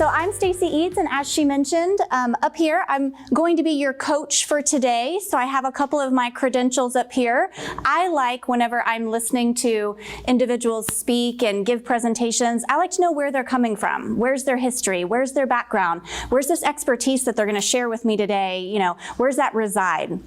So I'm Stacy Eads, and as she mentioned, up here, I'm going to be your coach for today. So I have a couple of my credentials up here. I like, whenever I'm listening to individuals speak and give presentations, I like to know where they're coming from. Where's their history? Where's their background? Where's this expertise that they're going to share with me today? You know, where's that reside?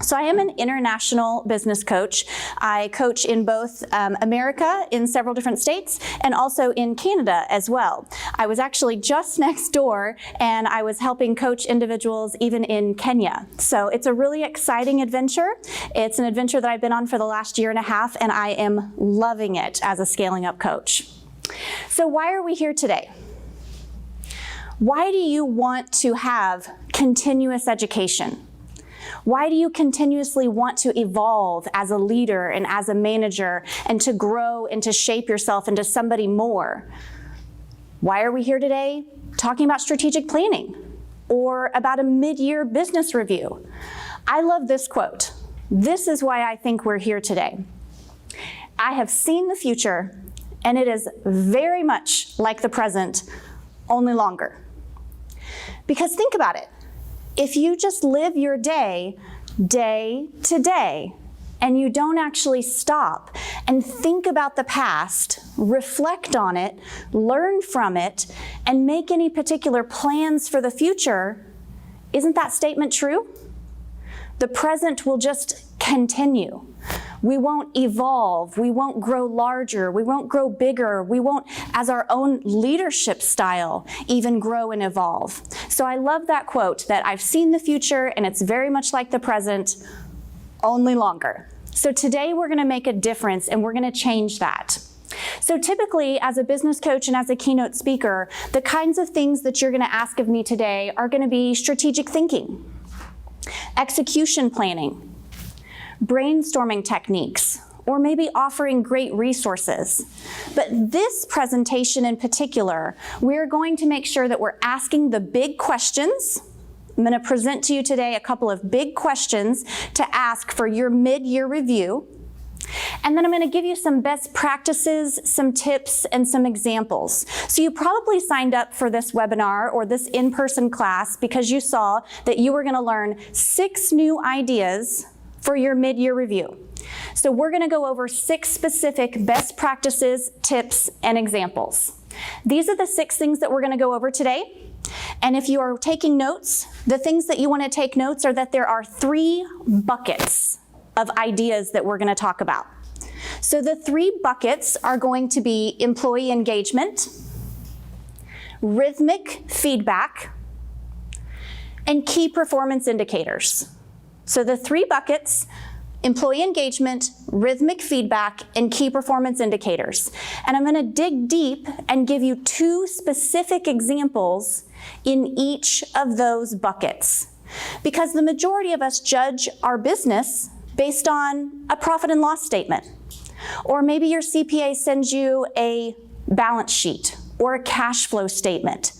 So I am an international business coach. I coach in both America, in several different states, and also in Canada as well. I was actually just next door, and I was helping coach individuals even in Kenya. So it's a really exciting adventure. It's an adventure that I've been on for the last year and a half, and I am loving it as a scaling up coach. So why are we here today? Why do you want to have continuous education? Why do you continuously want to evolve as a leader and as a manager and to grow and to shape yourself into somebody more? Why are we here today talking about strategic planning or about a mid-year business review? I love this quote. This is why I think we're here today. I have seen the future, and it is very much like the present, only longer. Because think about it. If you just live your day to day, and you don't actually stop and think about the past, reflect on it, learn from it, and make any particular plans for the future, isn't that statement true? The present will just continue. We won't evolve, we won't grow larger, we won't grow bigger, we won't, as our own leadership style, even grow and evolve. So I love that quote, that I've seen the future and it's very much like the present, only longer. So today we're gonna make a difference and we're gonna change that. So typically, as a business coach and as a keynote speaker, the kinds of things that you're gonna ask of me today are gonna be strategic thinking, execution planning, brainstorming techniques, or maybe offering great resources. But this presentation in particular, we're going to make sure that we're asking the big questions. I'm going to present to you today a couple of big questions to ask for your mid-year review. And then I'm going to give you some best practices, some tips, and some examples. So you probably signed up for this webinar or this in-person class because you saw that you were going to learn 6 new ideas for your mid-year review. So we're going to go over 6 specific best practices, tips, and examples. These are the 6 things that we're going to go over today. And if you are taking notes, the things that you want to take notes are that there are 3 buckets of ideas that we're going to talk about. So the 3 buckets are going to be employee engagement, rhythmic feedback, and key performance indicators. So the 3 buckets: employee engagement, rhythmic feedback, and key performance indicators. And I'm going to dig deep and give you 2 specific examples in each of those buckets. Because the majority of us judge our business based on a profit and loss statement. Or maybe your CPA sends you a balance sheet or a cash flow statement.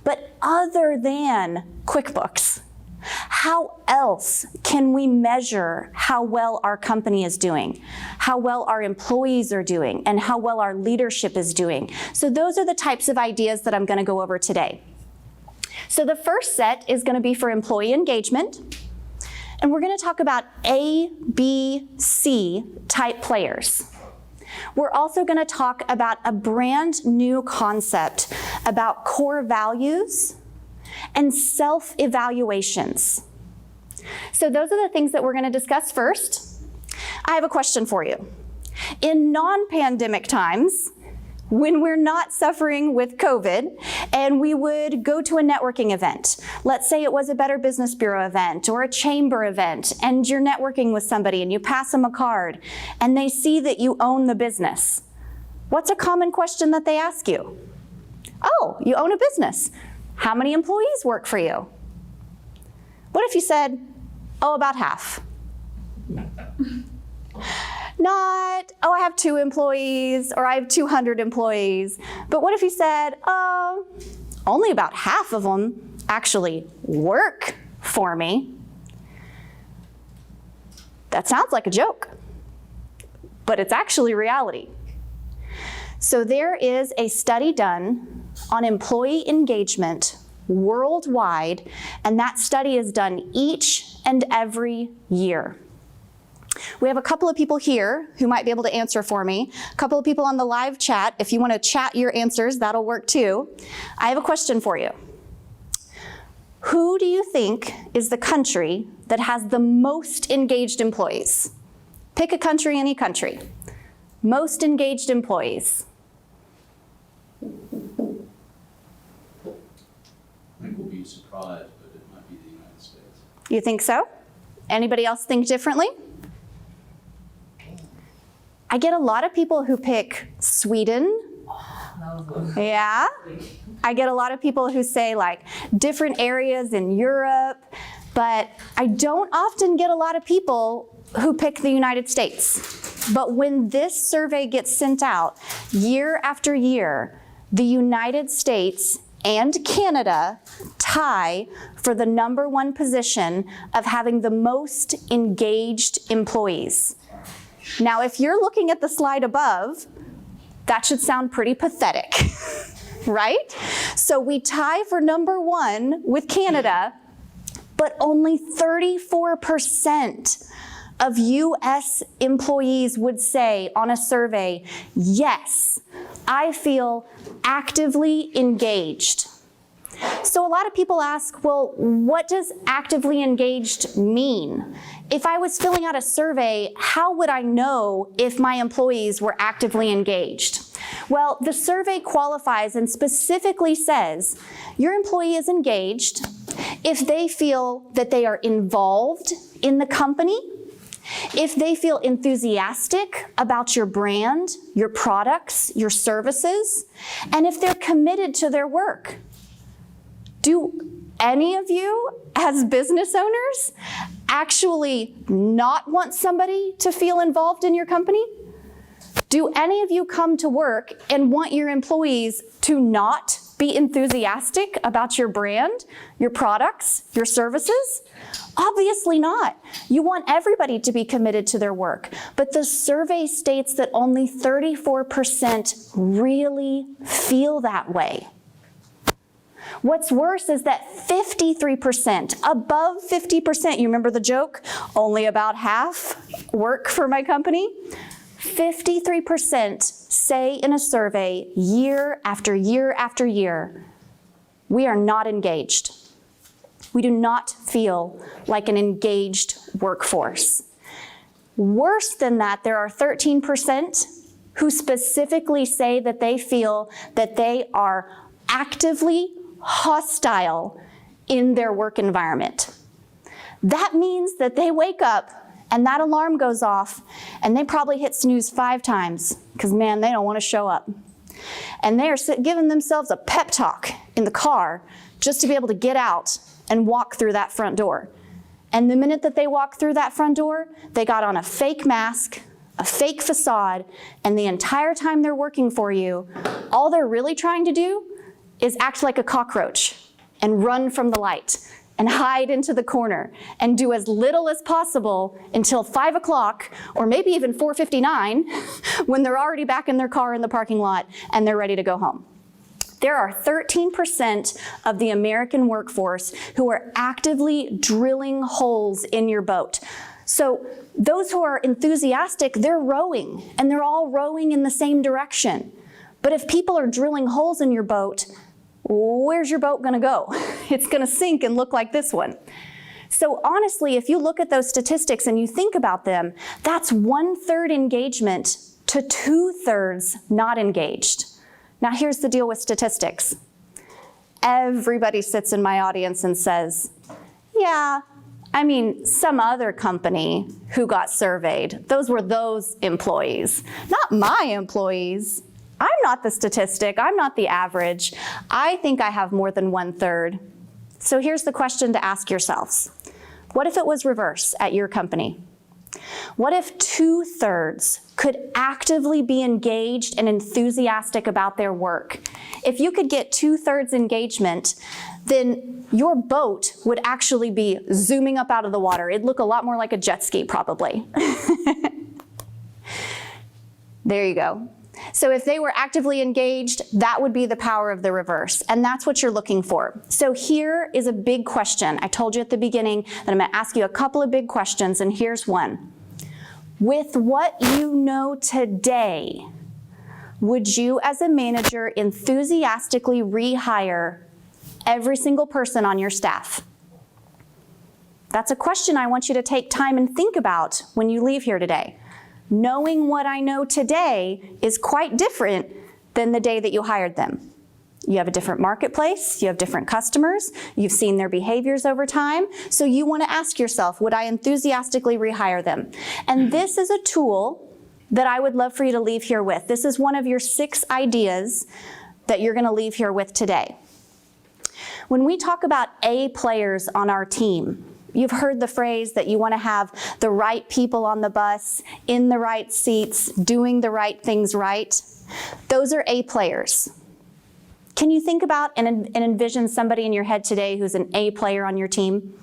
But other than QuickBooks, how else can we measure how well our company is doing, how well our employees are doing, and how well our leadership is doing? So those are the types of ideas that I'm going to go over today. So the first set is going to be for employee engagement, and we're going to talk about A, B, C type players. We're also going to talk about a brand new concept about core values and self-evaluations. So those are the things that we're going to discuss first. I have a question for you. In non-pandemic times, when we're not suffering with COVID and we would go to a networking event, let's say it was a Better Business Bureau event or a chamber event, and you're networking with somebody and you pass them a card and they see that you own the business, what's a common question that they ask you? Oh, you own a business. How many employees work for you? What if you said, oh, about half? Not, oh, I have 2 employees or I have 200 employees. But what if you said, oh, only about half of them actually work for me? That sounds like a joke, but it's actually reality. So there is a study done on employee engagement worldwide, and that study is done each and every year. We have a couple of people here who might be able to answer for me. A couple of people on the live chat. If you want to chat your answers, that'll work too. I have a question for you. Who do you think is the country that has the most engaged employees? Pick a country, any country. Most engaged employees. I think we'll be surprised, but it might be the United States. You think so? Anybody else think differently? I get a lot of people who pick Sweden. Yeah. I get a lot of people who say like different areas in Europe, but I don't often get a lot of people who pick the United States. But when this survey gets sent out year after year, the United States and Canada tie for the #1 position of having the most engaged employees. Now, if you're looking at the slide above, that should sound pretty pathetic, right? So we tie for #1 with Canada, but only 34% of US employees would say on a survey, yes, I feel actively engaged. So a lot of people ask, well, what does actively engaged mean? If I was filling out a survey, how would I know if my employees were actively engaged? Well, the survey qualifies and specifically says your employee is engaged if they feel that they are involved in the company, if they feel enthusiastic about your brand, your products, your services, and if they're committed to their work. Do any of you, as business owners, actually not want somebody to feel involved in your company? Do any of you come to work and want your employees to not be enthusiastic about your brand, your products, your services? Obviously not. You want everybody to be committed to their work. But the survey states that only 34% really feel that way. What's worse is that 53%, above 50%, you remember the joke? Only about half work for my company? 53% say in a survey year after year after year, we are not engaged. We do not feel like an engaged workforce. Worse than that, there are 13% who specifically say that they feel that they are actively hostile in their work environment. That means that they wake up and that alarm goes off and they probably hit snooze 5 times because, man, they don't want to show up. And they're giving themselves a pep talk in the car just to be able to get out and walk through that front door. And the minute that they walk through that front door, they got on a fake mask, a fake facade, and the entire time they're working for you, all they're really trying to do is act like a cockroach and run from the light and hide into the corner and do as little as possible until 5 o'clock or maybe even 4:59 when they're already back in their car in the parking lot and they're ready to go home. There are 13% of the American workforce who are actively drilling holes in your boat. So those who are enthusiastic, they're rowing and they're all rowing in the same direction. But if people are drilling holes in your boat, where's your boat gonna go? It's gonna sink and look like this one. So honestly, if you look at those statistics and you think about them, that's 1/3 engagement to 2/3 not engaged. Now here's the deal with statistics. Everybody sits in my audience and says, yeah, I mean, some other company who got surveyed, those were those employees, not my employees. I'm not the statistic, I'm not the average. I think I have more than 1/3. So here's the question to ask yourselves. What if it was reverse at your company? What if 2/3 could actively be engaged and enthusiastic about their work? If you could get 2/3 engagement, then your boat would actually be zooming up out of the water. It'd look a lot more like a jet ski, probably. There you go. So if they were actively engaged, that would be the power of the reverse, and that's what you're looking for. So here is a big question. I told you at the beginning that I'm going to ask you a couple of big questions, and here's one. With what you know today, would you as a manager enthusiastically rehire every single person on your staff? That's a question I want you to take time and think about when you leave here today. Knowing what I know today is quite different than the day that you hired them. You have a different marketplace, you have different customers, you've seen their behaviors over time, so you want to ask yourself, would I enthusiastically rehire them? And this is a tool that I would love for you to leave here with. This is one of your 6 ideas that you're going to leave here with today. When we talk about A players on our team, you've heard the phrase that you want to have the right people on the bus, in the right seats, doing the right things right. Those are A players. Can you think about and envision somebody in your head today who's an A player on your team?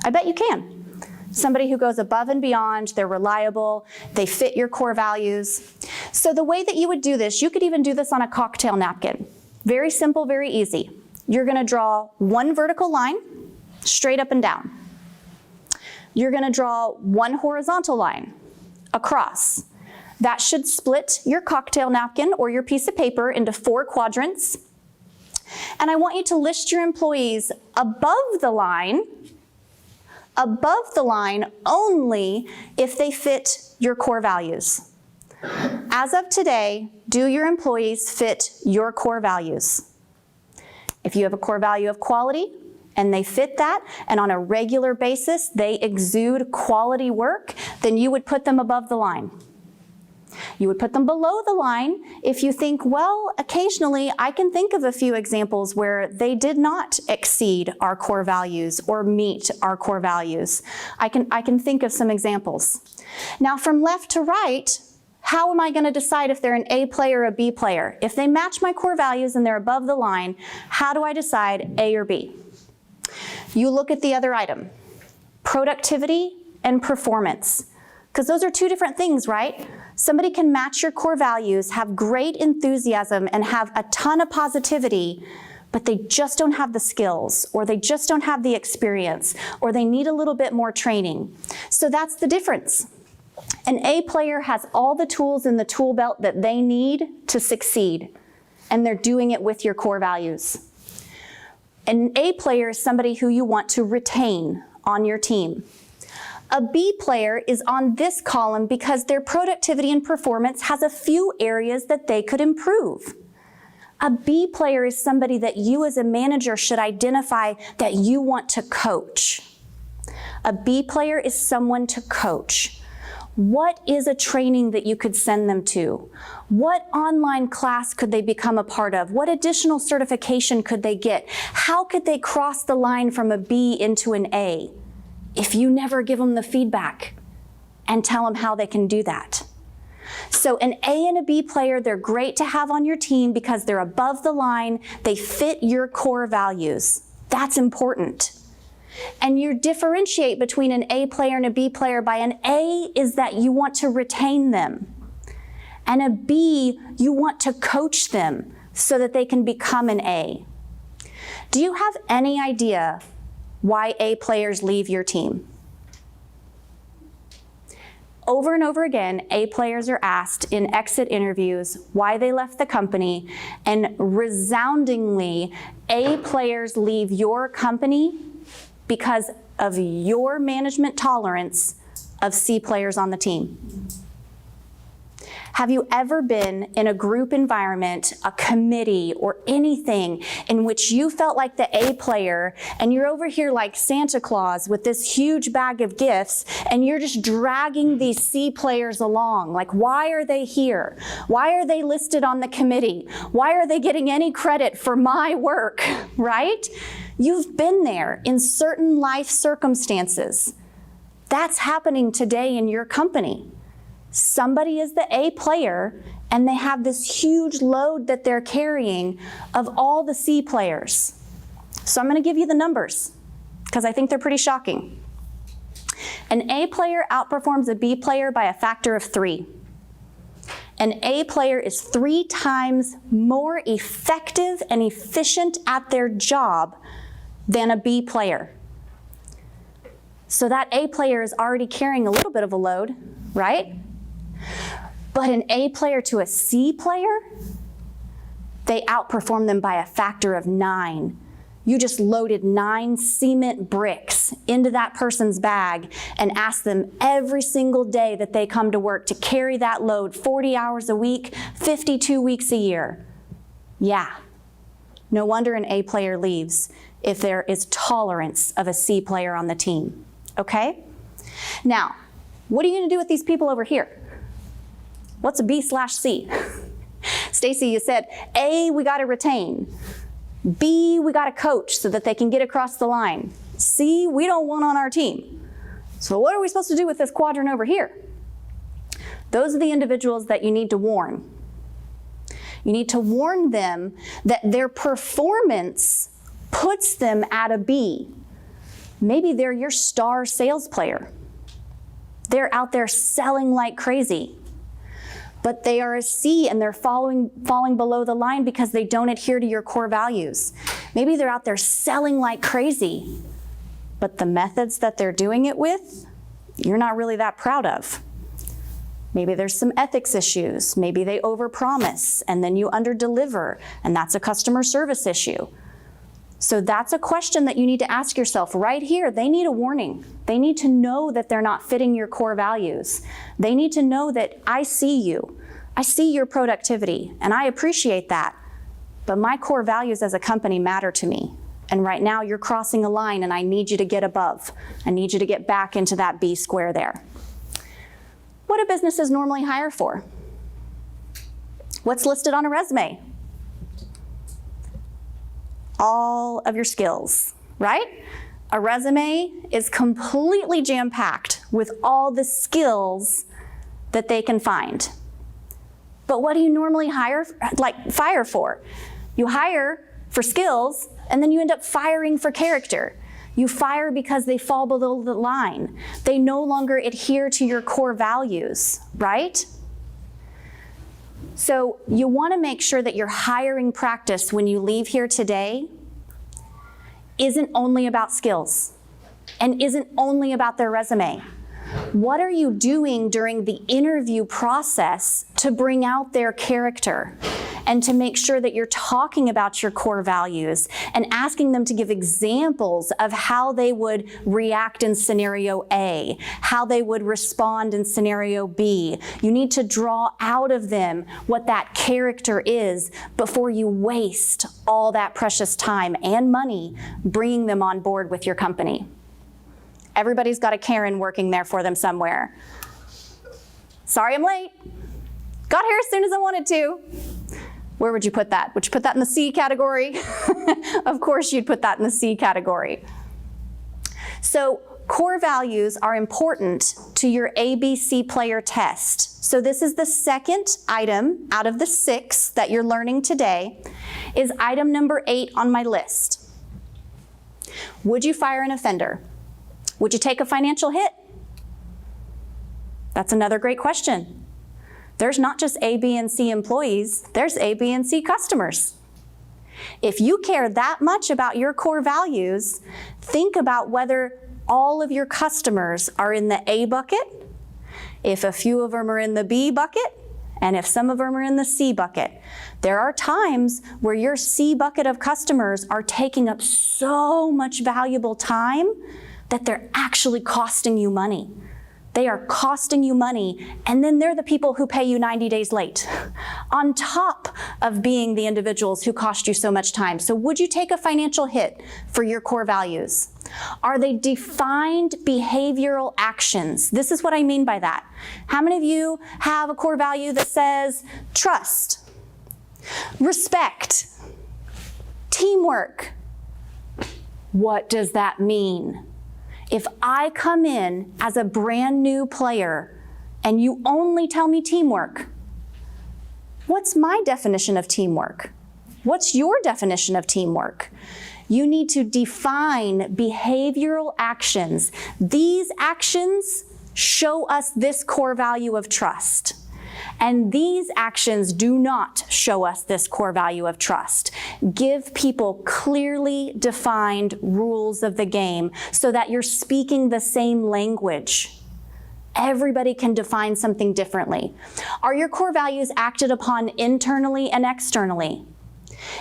I bet you can. Somebody who goes above and beyond, they're reliable, they fit your core values. So the way that you would do this, you could even do this on a cocktail napkin. Very simple, very easy. You're going to draw one vertical line, straight up and down. You're going to draw one horizontal line across. That should split your cocktail napkin or your piece of paper into 4 quadrants. And I want you to list your employees above the line only if they fit your core values. As of today, do your employees fit your core values? If you have a core value of quality and they fit that, and on a regular basis they exude quality work, then you would put them above the line. You would put them below the line if you think, well, occasionally I can think of a few examples where they did not exceed our core values or meet our core values. I can think of some examples. Now, from left to right, how am I going to decide if they're an A player or a B player? If they match my core values and they're above the line, how do I decide A or B? You look at the other item, productivity and performance, because those are 2 different things, right? Somebody can match your core values, have great enthusiasm, and have a ton of positivity, but they just don't have the skills, or they just don't have the experience, or they need a little bit more training. So that's the difference. An A player has all the tools in the tool belt that they need to succeed, and they're doing it with your core values. An A player is somebody who you want to retain on your team. A B player is on this column because their productivity and performance has a few areas that they could improve. A B player is somebody that you as a manager should identify that you want to coach. A B player is someone to coach. What is a training that you could send them to? What online class could they become a part of? What additional certification could they get? How could they cross the line from a B into an A? If you never give them the feedback and tell them how they can do that. So an A and a B player, they're great to have on your team because they're above the line, they fit your core values. That's important. And you differentiate between an A player and a B player by an A is that you want to retain them. And a B, you want to coach them so that they can become an A. Do you have any idea why A players leave your team? Over and over again, A players are asked in exit interviews why they left the company, and resoundingly, A players leave your company because of your management tolerance of C players on the team. Have you ever been in a group environment, a committee, or anything in which you felt like the A player and you're over here like Santa Claus with this huge bag of gifts and you're just dragging these C players along? Like, why are they here? Why are they listed on the committee? Why are they getting any credit for my work, right? You've been there in certain life circumstances. That's happening today in your company. Somebody is the A player and they have this huge load that they're carrying of all the C players. So I'm going to give you the numbers because I think they're pretty shocking. An A player outperforms a B player by a factor of 3. An A player is 3 times more effective and efficient at their job than a B player. So that A player is already carrying a little bit of a load, right? But an A player to a C player, they outperform them by a factor of 9. You just loaded 9 cement bricks into that person's bag and asked them every single day that they come to work to carry that load 40 hours a week, 52 weeks a year. Yeah, no wonder an A player leaves if there is tolerance of a C player on the team, okay? Now, what are you gonna do with these people over here? What's a B/C? Stacy, you said, A, we gotta retain. B, we gotta coach so that they can get across the line. C, we don't want on our team. So what are we supposed to do with this quadrant over here? Those are the individuals that you need to warn. You need to warn them that their performance puts them at a B. Maybe they're your star sales player. They're out there selling like crazy. But they are a C and they're falling below the line because they don't adhere to your core values. Maybe they're out there selling like crazy, but the methods that they're doing it with, you're not really that proud of. Maybe there's some ethics issues. Maybe they overpromise and then you underdeliver, and that's a customer service issue. So that's a question that you need to ask yourself right here. They need a warning. They need to know that they're not fitting your core values. They need to know that I see you. I see your productivity, and I appreciate that. But my core values as a company matter to me. And right now you're crossing a line and I need you to get above. I need you to get back into that B square there. What do businesses normally hire for? What's listed on a resume? All of your skills, right? A resume is completely jam-packed with all the skills that they can find. But what do you normally fire for? You hire for skills, and then you end up firing for character. You fire because they fall below the line. They no longer adhere to your core values, right? So you want to make sure that your hiring practice when you leave here today isn't only about skills and isn't only about their resume. What are you doing during the interview process to bring out their character and to make sure that you're talking about your core values and asking them to give examples of how they would react in scenario A, how they would respond in scenario B. You need to draw out of them what that character is before you waste all that precious time and money bringing them on board with your company. Everybody's got a Karen working there for them somewhere. Sorry I'm late. Got here as soon as I wanted to. Where would you put that? Would you put that in the C category? Of course you'd put that in the C category. So core values are important to your ABC player test. So this is the second item out of the 6 that you're learning today, is item number 8 on my list. Would you fire an offender? Would you take a financial hit? That's another great question. There's not just A, B, and C employees, there's A, B, and C customers. If you care that much about your core values, think about whether all of your customers are in the A bucket, if a few of them are in the B bucket, and if some of them are in the C bucket. There are times where your C bucket of customers are taking up so much valuable time that they're actually costing you money. They are costing you money, and then they're the people who pay you 90 days late, on top of being the individuals who cost you so much time. So would you take a financial hit for your core values? Are they defined behavioral actions? This is what I mean by that. How many of you have a core value that says trust, respect, teamwork? What does that mean? If I come in as a brand new player and you only tell me teamwork, what's my definition of teamwork? What's your definition of teamwork? You need to define behavioral actions. These actions show us this core value of trust. And these actions do not show us this core value of trust. Give people clearly defined rules of the game so that you're speaking the same language. Everybody can define something differently. Are your core values acted upon internally and externally?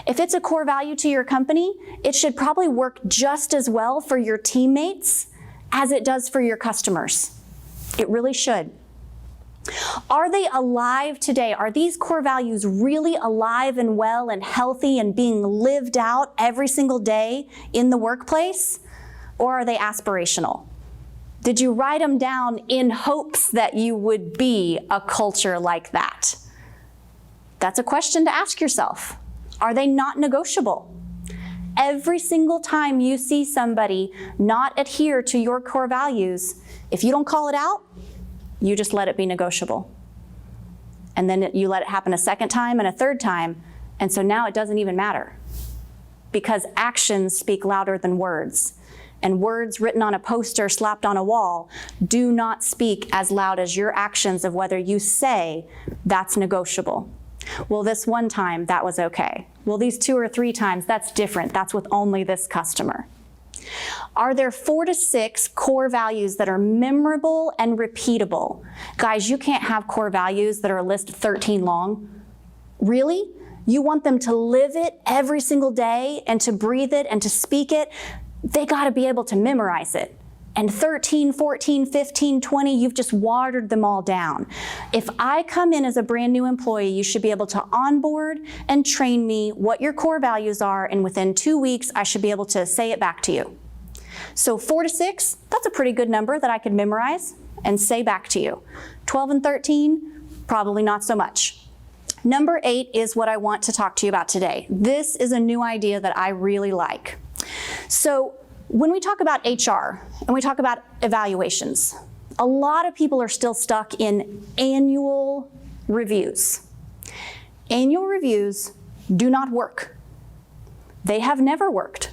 If it's a core value to your company, it should probably work just as well for your teammates as it does for your customers. It really should. Are they alive today? Are these core values really alive and well and healthy and being lived out every single day in the workplace? Or are they aspirational? Did you write them down in hopes that you would be a culture like that? That's a question to ask yourself. Are they not negotiable? Every single time you see somebody not adhere to your core values, if you don't call it out, you just let it be negotiable. And then you let it happen a second time and a third time, and so now it doesn't even matter. Because actions speak louder than words. And words written on a poster, slapped on a wall, do not speak as loud as your actions of whether you say that's negotiable. Well, this one time, that was okay. Well, these 2 or 3 times, that's different. That's with only this customer. Are there 4 to 6 core values that are memorable and repeatable? Guys, you can't have core values that are a list of 13 long. Really? You want them to live it every single day and to breathe it and to speak it? They gotta be able to memorize it. And 13, 14, 15, 20, you've just watered them all down. If I come in as a brand new employee, you should be able to onboard and train me what your core values are, and within 2 weeks, I should be able to say it back to you. So 4 to 6, that's a pretty good number that I could memorize and say back to you. 12 and 13, probably not so much. Number 8 is what I want to talk to you about today. This is a new idea that I really like. So when we talk about HR and we talk about evaluations, a lot of people are still stuck in annual reviews. Annual reviews do not work. They have never worked.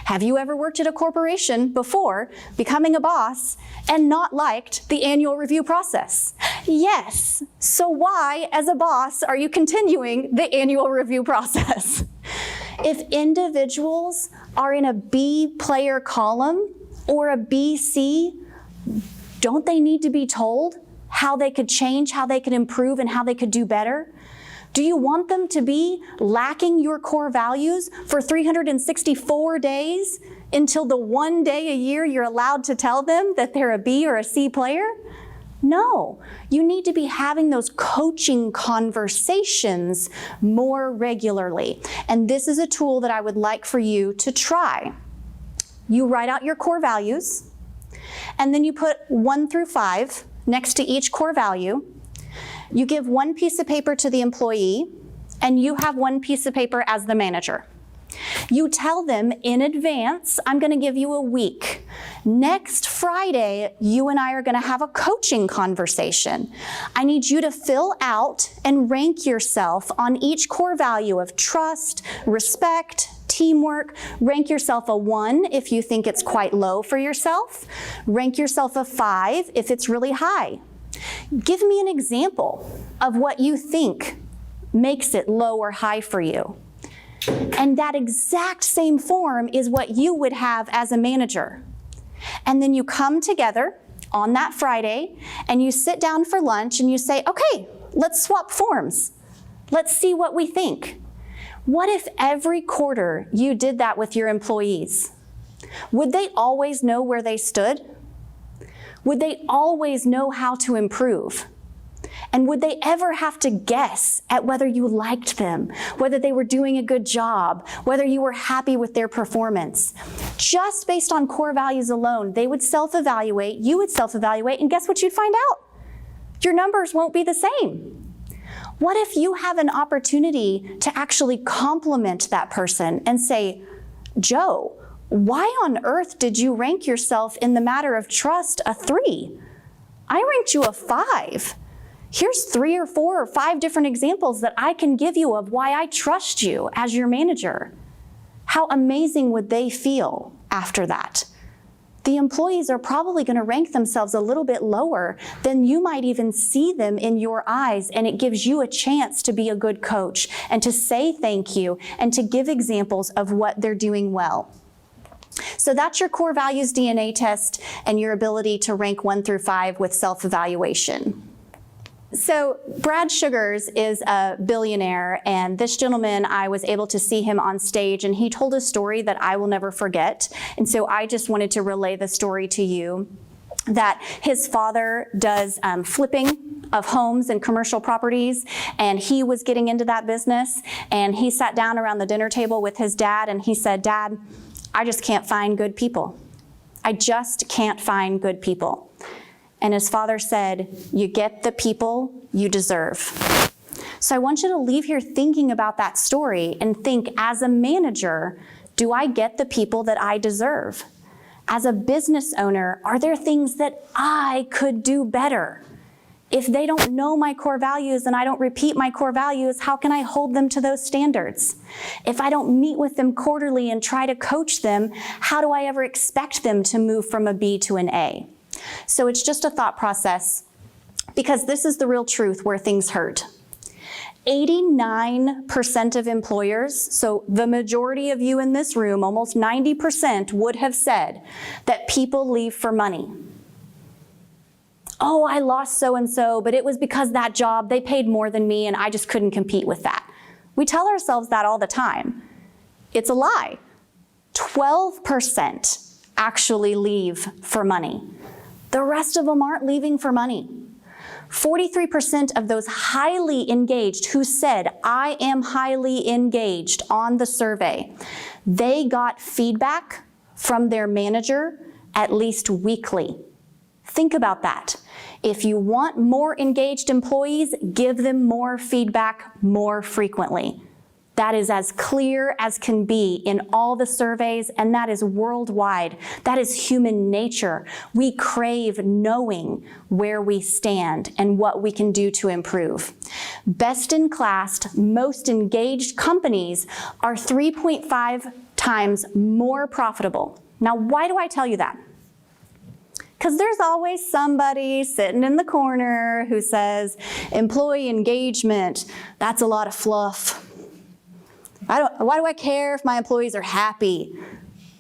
Have you ever worked at a corporation before, becoming a boss, and not liked the annual review process? Yes. So why, as a boss, are you continuing the annual review process? If individuals are in a B player column or a BC, don't they need to be told how they could change, how they could improve, and how they could do better? Do you want them to be lacking your core values for 364 days until the one day a year you're allowed to tell them that they're a B or a C player? No, you need to be having those coaching conversations more regularly. And this is a tool that I would like for you to try. You write out your core values, and then you put 1 through 5 next to each core value. You give 1 piece of paper to the employee, and you have 1 piece of paper as the manager. You tell them in advance, I'm going to give you a week. Next Friday, you and I are going to have a coaching conversation. I need you to fill out and rank yourself on each core value of trust, respect, teamwork. Rank yourself a 1 if you think it's quite low for yourself. Rank yourself a 5 if it's really high. Give me an example of what you think makes it low or high for you. And that exact same form is what you would have as a manager. And then you come together on that Friday and you sit down for lunch and you say, okay, let's swap forms. Let's see what we think. What if every quarter you did that with your employees? Would they always know where they stood? Would they always know how to improve? And would they ever have to guess at whether you liked them, whether they were doing a good job, whether you were happy with their performance? Just based on core values alone, they would self-evaluate, you would self-evaluate, and guess what you'd find out? Your numbers won't be the same. What if you have an opportunity to actually compliment that person and say, Joe, why on earth did you rank yourself in the matter of trust a 3? I ranked you a 5. Here's 3 or 4 or 5 different examples that I can give you of why I trust you as your manager. How amazing would they feel after that? the employees are probably going to rank themselves a little bit lower than you might even see them in your eyes, and it gives you a chance to be a good coach and to say thank you and to give examples of what they're doing well. So that's your core values DNA test and your ability to rank 1 through 5 with self-evaluation. So Brad Sugars is a billionaire, and this gentleman, I was able to see him on stage, and he told a story that I will never forget. And so I just wanted to relay the story to you, that his father does flipping of homes and commercial properties, and he was getting into that business, and he sat down around the dinner table with his dad, and he said, "Dad, I just can't find good people. I just can't find good people." And his father said, "You get the people you deserve." So I want you to leave here thinking about that story and think, as a manager, do I get the people that I deserve? As a business owner, are there things that I could do better? If they don't know my core values and I don't repeat my core values, how can I hold them to those standards? If I don't meet with them quarterly and try to coach them, how do I ever expect them to move from a B to an A? So it's just a thought process, because this is the real truth where things hurt. 89% of employers, so the majority of you in this room, almost 90%, would have said that people leave for money. "Oh, I lost so-and-so, but it was because that job, they paid more than me and I just couldn't compete with that." We tell ourselves that all the time. It's a lie. 12% actually leave for money. The rest of them aren't leaving for money. 43% of those highly engaged who said, "I am highly engaged" on the survey, they got feedback from their manager at least weekly. Think about that. If you want more engaged employees, give them more feedback more frequently. That is as clear as can be in all the surveys, and that is worldwide. That is human nature. We crave knowing where we stand and what we can do to improve. Best in class, most engaged companies are 3.5 times more profitable. Now, why do I tell you that? Because there's always somebody sitting in the corner who says, "Employee engagement, that's a lot of fluff. Why do I care if my employees are happy?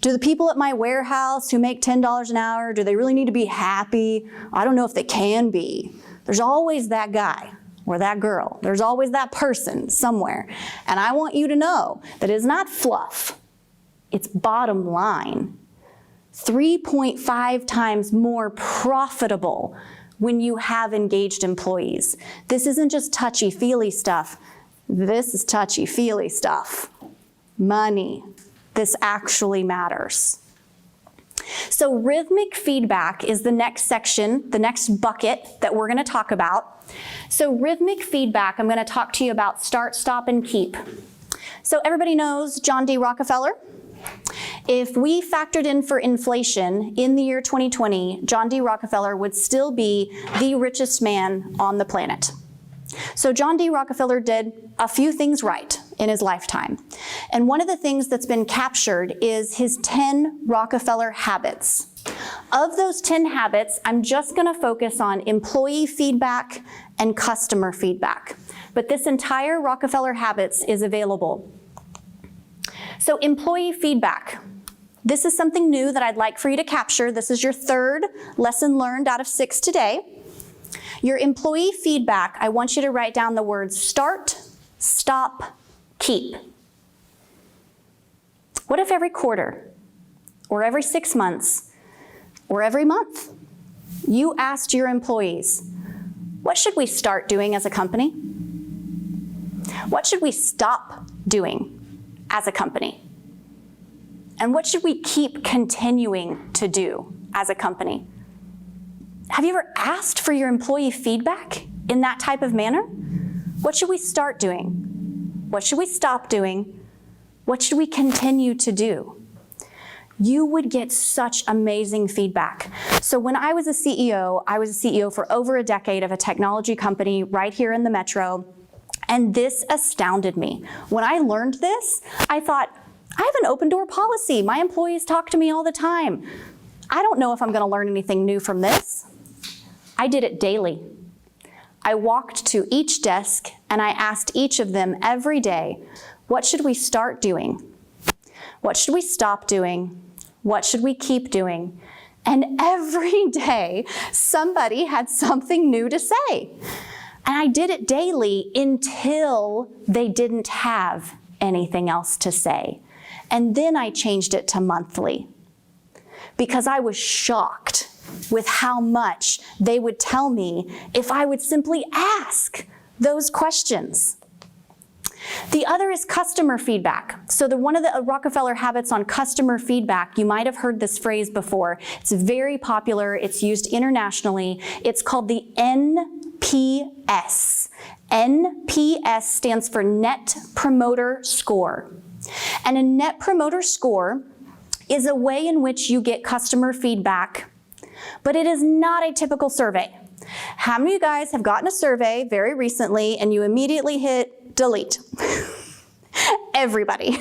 Do the people at my warehouse who make $10 an hour, do they really need to be happy? I don't know if they can be." There's always that guy or that girl. There's always that person somewhere. And I want you to know that it's not fluff. It's bottom line. 3.5 times more profitable when you have engaged employees. This isn't just touchy-feely stuff. This is touchy-feely stuff. Money. This actually matters. So rhythmic feedback is the next section, the next bucket that we're going to talk about. So rhythmic feedback, I'm going to talk to you about start, stop, and keep. So everybody knows John D. Rockefeller. If we factored in for inflation in the year 2020, John D. Rockefeller would still be the richest man on the planet. So John D. Rockefeller did a few things right in his lifetime. And one of the things that's been captured is his 10 Rockefeller habits. Of those 10 habits, I'm just going to focus on employee feedback and customer feedback. But this entire Rockefeller habits is available. So employee feedback. This is something new that I'd like for you to capture. This is your third lesson learned out of 6 today. Your employee feedback, I want you to write down the words start, stop, keep. What if every quarter, or every 6 months, or every month, you asked your employees, what should we start doing as a company? What should we stop doing as a company? And what should we keep continuing to do as a company? Have you ever asked for your employee feedback in that type of manner? What should we start doing? What should we stop doing? What should we continue to do? You would get such amazing feedback. So when I was a CEO for over a decade of a technology company right here in the metro, and this astounded me. When I learned this, I thought, I have an open door policy. My employees talk to me all the time. I don't know if I'm gonna learn anything new from this. I did it daily. I walked to each desk and I asked each of them every day, what should we start doing? What should we stop doing? What should we keep doing? And every day, somebody had something new to say. And I did it daily until they didn't have anything else to say. And then I changed it to monthly because I was shocked with how much they would tell me if I would simply ask those questions. The other is customer feedback. So one of the Rockefeller habits on customer feedback, you might have heard this phrase before. It's very popular. It's used internationally. It's called the NPS. NPS stands for Net Promoter Score. And a Net Promoter Score is a way in which you get customer feedback, but it is not a typical survey. How many of you guys have gotten a survey very recently and you immediately hit delete? Everybody.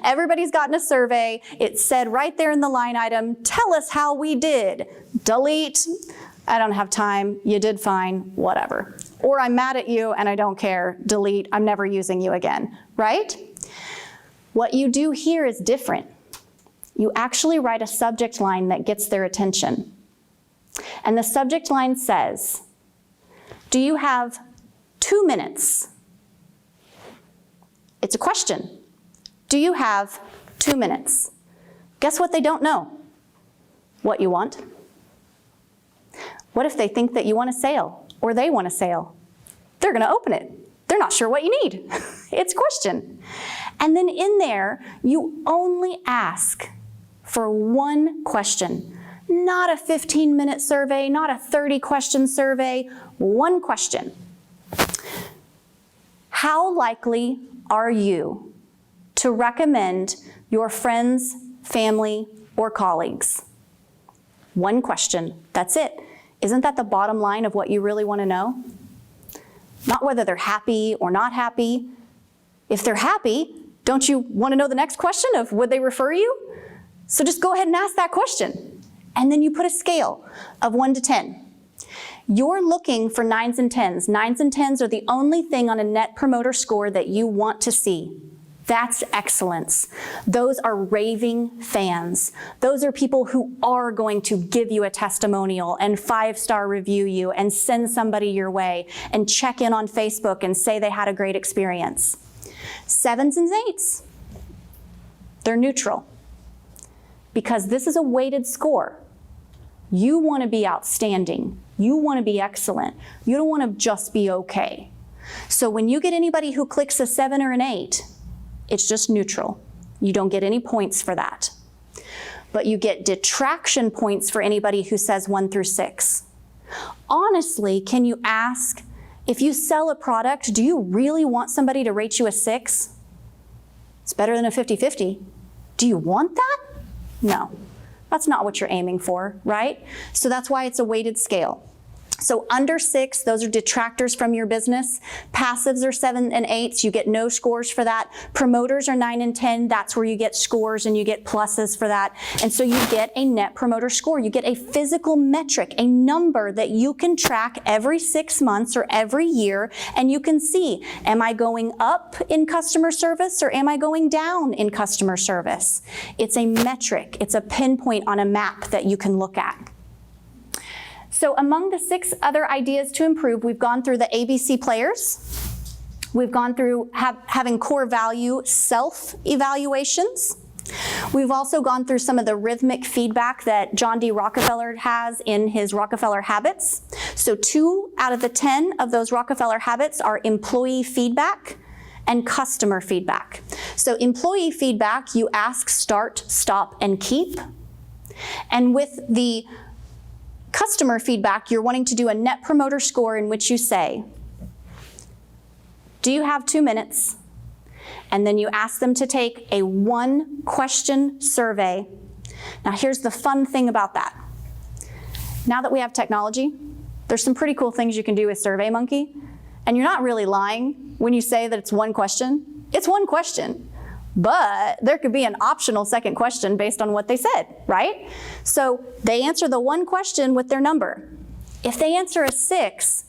Everybody's gotten a survey. It said right there in the line item, tell us how we did. Delete. I don't have time. You did fine. Whatever. Or I'm mad at you and I don't care. Delete. I'm never using you again. Right? What you do here is different. You actually write a subject line that gets their attention. And the subject line says, do you have 2 minutes? It's a question. Do you have 2 minutes? Guess what they don't know? What you want. What if they think that you want a sale or they want a sale? They're going to open it. They're not sure what you need. It's a question. And then in there, you only ask for one question. Not a 15-minute survey, not a 30-question survey, one question. How likely are you to recommend your friends, family, or colleagues? One question, that's it. Isn't that the bottom line of what you really want to know? Not whether they're happy or not happy. If they're happy, don't you want to know the next question of would they refer you? So just go ahead and ask that question. And then you put a scale of 1 to 10. You're looking for 9s and 10s. 9s and 10s are the only thing on a Net Promoter Score that you want to see. That's excellence. Those are raving fans. Those are people who are going to give you a testimonial and 5-star review you and send somebody your way and check in on Facebook and say they had a great experience. 7s and 8s, they're neutral. Because this is a weighted score. You want to be outstanding. You want to be excellent. You don't want to just be okay. So when you get anybody who clicks a 7 or an 8, it's just neutral. You don't get any points for that. But you get detraction points for anybody who says 1 through 6. Honestly, can you ask, if you sell a product, do you really want somebody to rate you a 6? It's better than a 50-50. Do you want that? No, that's not what you're aiming for, right? So that's why it's a weighted scale. So under 6, those are detractors from your business. Passives are 7 and 8s. You get no scores for that. Promoters are 9 and 10. That's where you get scores and you get pluses for that. And so you get a Net Promoter Score. You get a physical metric, a number that you can track every 6 months or every year, and you can see, am I going up in customer service or am I going down in customer service? It's a metric. It's a pinpoint on a map that you can look at. So among the 6 other ideas to improve, we've gone through the ABC players. We've gone through having core value self-evaluations. We've also gone through some of the rhythmic feedback that John D. Rockefeller has in his Rockefeller habits. So 2 out of the 10 of those Rockefeller habits are employee feedback and customer feedback. So employee feedback, you ask, start, stop, and keep. And with the customer feedback, you're wanting to do a Net Promoter Score in which you say, do you have 2 minutes? And then you ask them to take a 1-question survey. Now here's the fun thing about that. Now that we have technology, there's some pretty cool things you can do with SurveyMonkey, and you're not really lying when you say that it's 1 question. It's 1 question. But there could be an optional second question based on what they said, right? So they answer the one question with their number. If they answer a 6,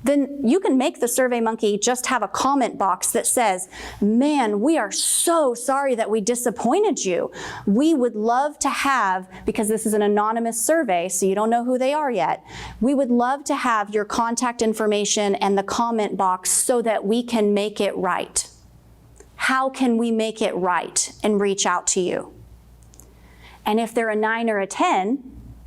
then you can make the SurveyMonkey just have a comment box that says, man, we are so sorry that we disappointed you. We would love to have, because this is an anonymous survey, so you don't know who they are yet, we would love to have your contact information and the comment box so that we can make it right. How can we make it right and reach out to you? And if they're a 9 or a 10,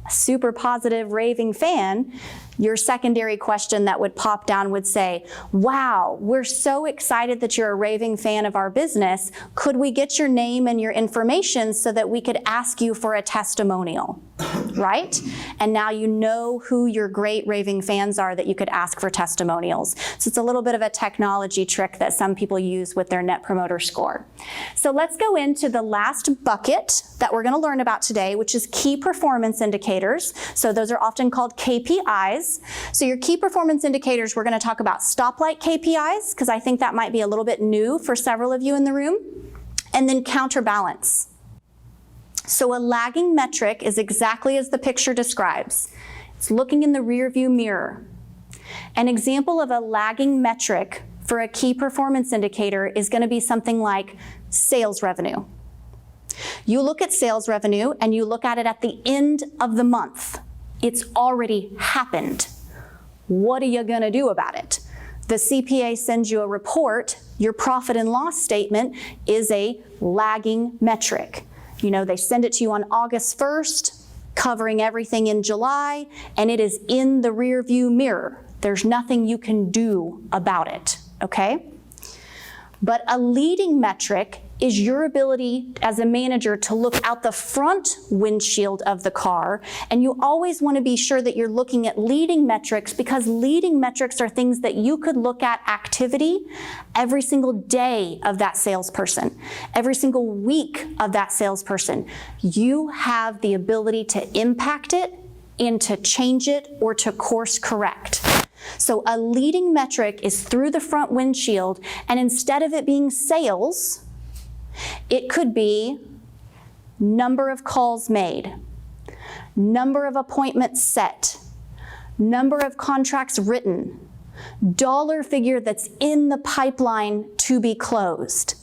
a super positive raving fan, your secondary question that would pop down would say, wow, we're so excited that you're a raving fan of our business. Could we get your name and your information so that we could ask you for a testimonial, right? And now you know who your great raving fans are that you could ask for testimonials. So it's a little bit of a technology trick that some people use with their Net Promoter Score. So let's go into the last bucket that we're going to learn about today, which is key performance indicators. So those are often called KPIs. So your key performance indicators, we're going to talk about stoplight KPIs, because I think that might be a little bit new for several of you in the room, and then counterbalance. So a lagging metric is exactly as the picture describes. It's looking in the rearview mirror. An example of a lagging metric for a key performance indicator is going to be something like sales revenue. You look at sales revenue and you look at it at the end of the month. It's already happened. What are you going to do about it? The CPA sends you a report. Your profit and loss statement is a lagging metric. You know, they send it to you on August 1st, covering everything in July, and it is in the rearview mirror. There's nothing you can do about it, okay? But a leading metric is your ability as a manager to look out the front windshield of the car, and you always want to be sure that you're looking at leading metrics, because leading metrics are things that you could look at activity every single day of that salesperson, every single week of that salesperson. You have the ability to impact it and to change it or to course correct. So a leading metric is through the front windshield, and instead of it being sales, it could be number of calls made, number of appointments set, number of contracts written, dollar figure that's in the pipeline to be closed.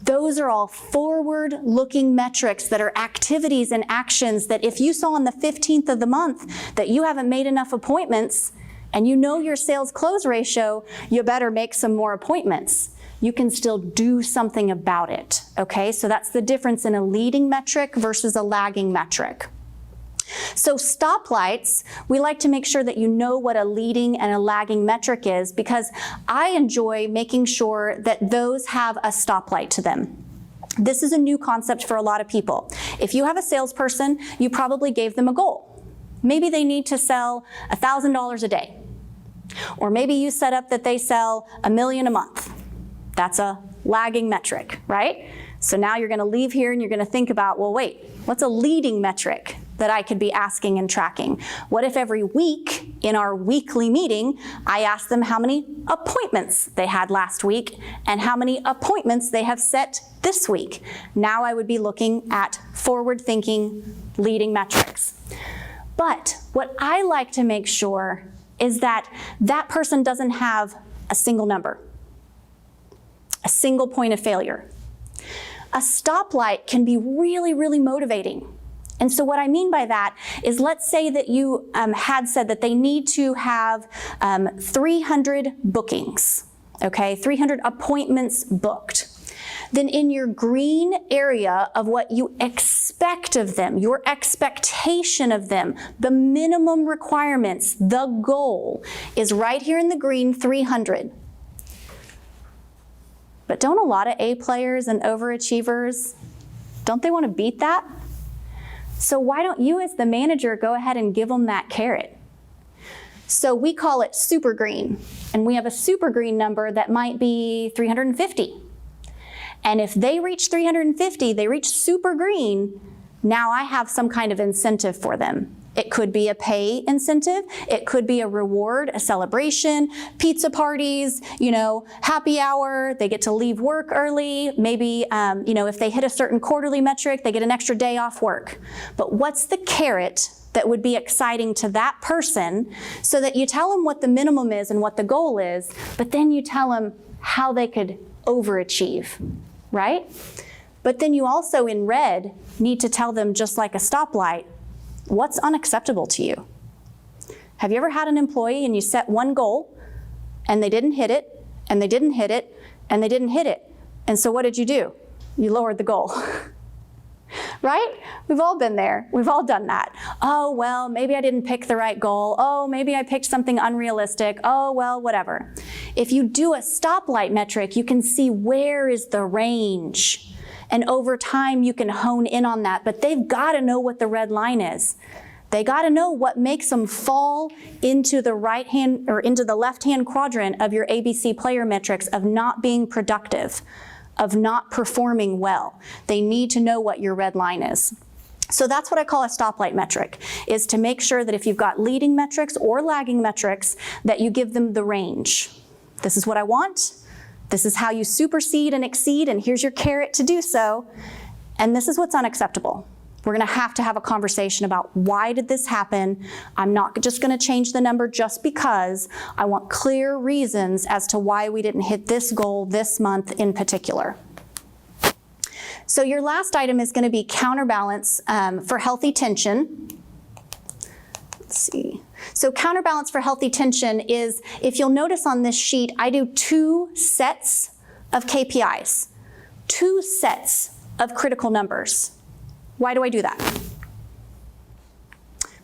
Those are all forward-looking metrics that are activities and actions that if you saw on the 15th of the month that you haven't made enough appointments and you know your sales close ratio, you better make some more appointments. You can still do something about it, okay? So that's the difference in a leading metric versus a lagging metric. So stoplights, we like to make sure that you know what a leading and a lagging metric is, because I enjoy making sure that those have a stoplight to them. This is a new concept for a lot of people. If you have a salesperson, you probably gave them a goal. Maybe they need to sell $1,000 a day. Or maybe you set up that they sell $1 million a month. That's a lagging metric, right? So now you're going to leave here and you're going to think about, well, wait, what's a leading metric that I could be asking and tracking? What if every week in our weekly meeting, I ask them how many appointments they had last week and how many appointments they have set this week? Now I would be looking at forward-thinking leading metrics. But what I like to make sure is that that person doesn't have a single number, a single point of failure. A stoplight can be really, really motivating. And so what I mean by that is, let's say that you had said that they need to have 300 bookings, okay, 300 appointments booked. Then in your green area of what you expect of them, your expectation of them, the minimum requirements, the goal is right here in the green, 300. But don't a lot of A players and overachievers, don't they want to beat that? So why don't you as the manager go ahead and give them that carrot? So we call it super green, and we have a super green number that might be 350. And if they reach 350, they reach super green, now I have some kind of incentive for them. It could be a pay incentive. It could be a reward, a celebration, pizza parties, happy hour. They get to leave work early. Maybe, if they hit a certain quarterly metric, they get an extra day off work. But what's the carrot that would be exciting to that person so that you tell them what the minimum is and what the goal is, but then you tell them how they could overachieve, right? But then you also, in red, need to tell them, just like a stoplight, what's unacceptable to you. Have you ever had an employee and you set one goal and they didn't hit it, and they didn't hit it, and they didn't hit it? And so what did you do? You lowered the goal. Right? We've all been there. We've all done that. Oh, well, maybe I didn't pick the right goal. Oh, maybe I picked something unrealistic. Oh, well, whatever. If you do a stoplight metric, you can see where is the range. And over time, you can hone in on that. But they've got to know what the red line is. They got to know what makes them fall into the right hand or into the left-hand quadrant of your ABC player metrics of not being productive, of not performing well. They need to know what your red line is. So that's what I call a stoplight metric, is to make sure that if you've got leading metrics or lagging metrics, that you give them the range. This is what I want. This is how you supersede and exceed, and here's your carrot to do so. And this is what's unacceptable. We're going to have a conversation about, why did this happen? I'm not just going to change the number just because. I want clear reasons as to why we didn't hit this goal this month in particular. So your last item is going to be counterbalance for healthy tension. Let's see. So counterbalance for healthy tension is, if you'll notice on this sheet, I do 2 sets of KPIs, 2 sets of critical numbers. Why do I do that?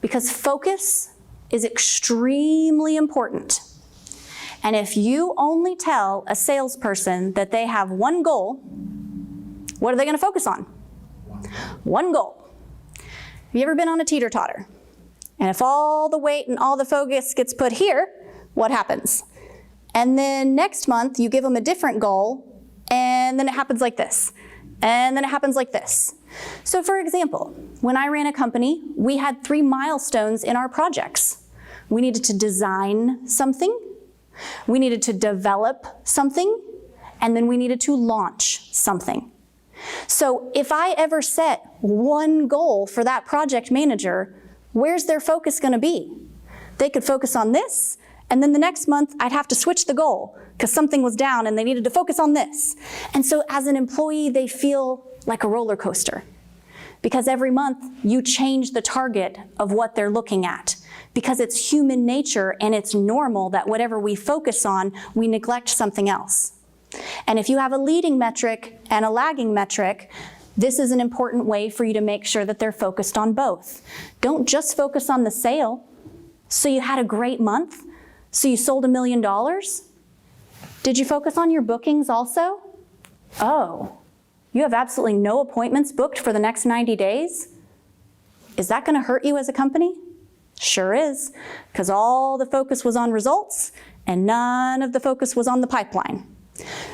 Because focus is extremely important. And if you only tell a salesperson that they have one goal, what are they going to focus on? One goal. Have you ever been on a teeter-totter? And if all the weight and all the focus gets put here, what happens? And then next month, you give them a different goal, and then it happens like this. And then it happens like this. So for example, when I ran a company, we had 3 milestones in our projects. We needed to design something, we needed to develop something, and then we needed to launch something. So if I ever set one goal for that project manager, where's their focus going to be? They could focus on this, and then the next month I'd have to switch the goal because something was down and they needed to focus on this. And so as an employee, they feel like a roller coaster, because every month you change the target of what they're looking at, because it's human nature and it's normal that whatever we focus on, we neglect something else. And if you have a leading metric and a lagging metric, this is an important way for you to make sure that they're focused on both. Don't just focus on the sale. So you had a great month? So you sold $1 million? Did you focus on your bookings also? Oh, you have absolutely no appointments booked for the next 90 days? Is that going to hurt you as a company? Sure is, because all the focus was on results and none of the focus was on the pipeline.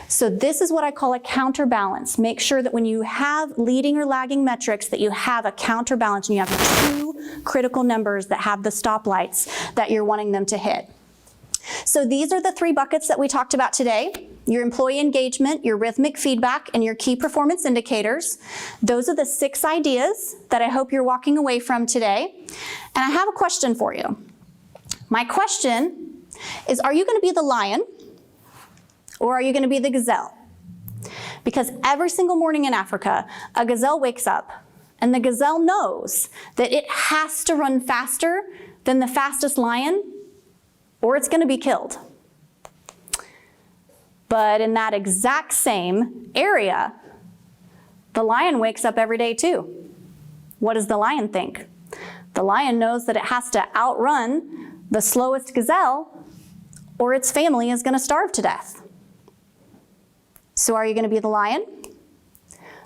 So this is what I call a counterbalance. Make sure that when you have leading or lagging metrics, that you have a counterbalance and you have 2 critical numbers that have the stoplights that you're wanting them to hit. So these are the 3 buckets that we talked about today: your employee engagement, your rhythmic feedback, and your key performance indicators. Those are the 6 ideas that I hope you're walking away from today. And I have a question for you. My question is, are you going to be the lion or are you going to be the gazelle? Because every single morning in Africa, a gazelle wakes up and the gazelle knows that it has to run faster than the fastest lion or it's going to be killed. But in that exact same area, the lion wakes up every day too. What does the lion think? The lion knows that it has to outrun the slowest gazelle or its family is going to starve to death. So are you going to be the lion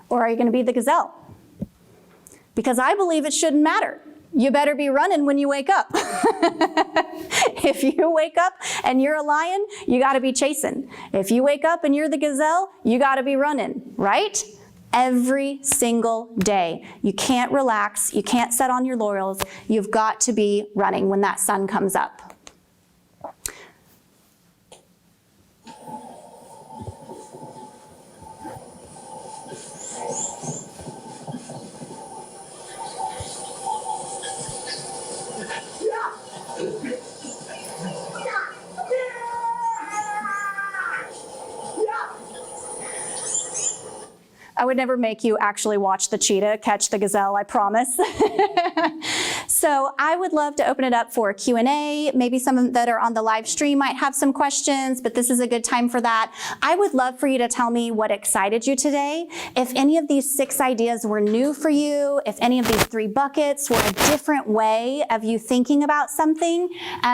or are you going to be the gazelle? Because I believe it shouldn't matter. You better be running when you wake up. If you wake up and you're a lion, you got to be chasing. If you wake up and you're the gazelle, you got to be running, right? every single day. You can't relax. You can't sit on your laurels. You've got to be running when that sun comes up. I would never make you actually watch the cheetah catch the gazelle, I promise. So I would love to open it up for Q&A. Maybe some that are on the live stream might have some questions, but this is a good time for that. I would love for you to tell me what excited you today. If any of these 6 ideas were new for you, if any of these 3 buckets were a different way of you thinking about something,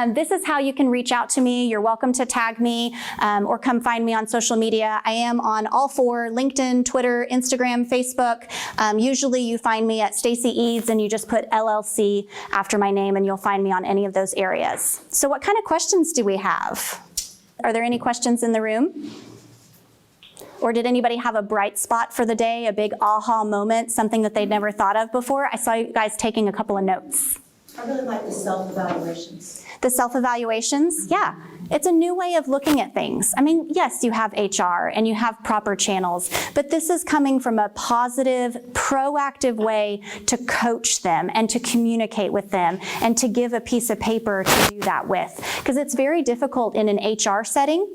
this is how you can reach out to me. You're welcome to tag me or come find me on social media. I am on all 4, LinkedIn, Twitter, Instagram, Facebook. Usually you find me at Stacy Eads and you just put LLC after my name and you'll find me on any of those areas. So what kind of questions do we have? Are there any questions in the room? Or did anybody have a bright spot for the day, a big aha moment, something that they'd never thought of before? I saw you guys taking a couple of notes. I really like the self-evaluations. The self-evaluations, yeah. It's a new way of looking at things. I mean, yes, you have HR and you have proper channels, but this is coming from a positive, proactive way to coach them and to communicate with them and to give a piece of paper to do that with. Because it's very difficult in an HR setting.